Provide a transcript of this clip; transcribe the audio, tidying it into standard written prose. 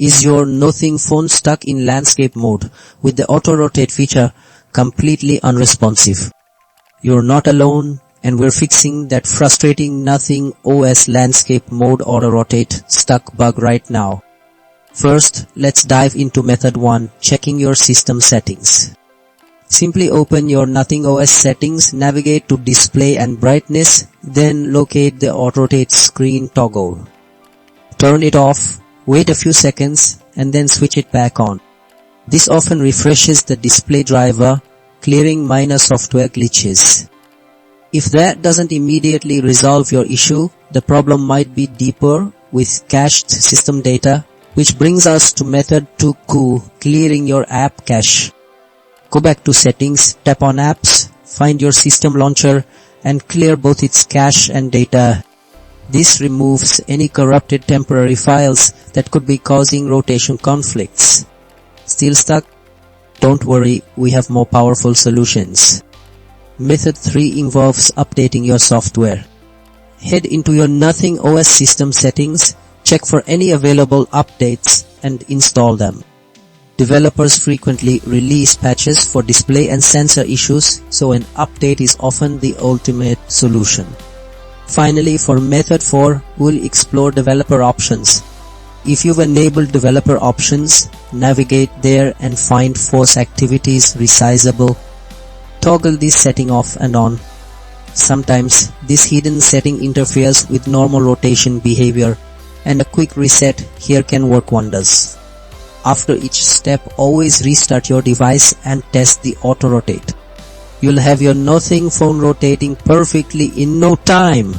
Is your Nothing phone stuck in landscape mode with the auto-rotate feature completely unresponsive? You're not alone, and we're fixing that frustrating Nothing OS landscape mode auto-rotate stuck bug right now. First, let's dive into method 1, checking your system settings. Simply open your Nothing OS settings, navigate to Display and Brightness, then locate the auto-rotate screen toggle. Turn it off. Wait a few seconds and then switch it back on. This often refreshes the display driver, clearing minor software glitches. If that doesn't immediately resolve your issue, the problem might be deeper with cached system data, which brings us to method 2, clearing your app cache. Go back to Settings, tap on Apps, find your system launcher, and clear both its cache and data. This removes any corrupted temporary files that could be causing rotation conflicts. Still stuck? Don't worry, we have more powerful solutions. Method 3 involves updating your software. Head into your Nothing OS system settings, check for any available updates, and install them. Developers frequently release patches for display and sensor issues, so an update is often the ultimate solution. Finally, for method 4, we'll explore developer options. If you've enabled developer options, navigate there and find Force Activities Resizable. Toggle this setting off and on. Sometimes this hidden setting interferes with normal rotation behavior, and a quick reset here can work wonders. After each step, always restart your device and test the auto-rotate. You'll have your Nothing phone rotating perfectly in no time.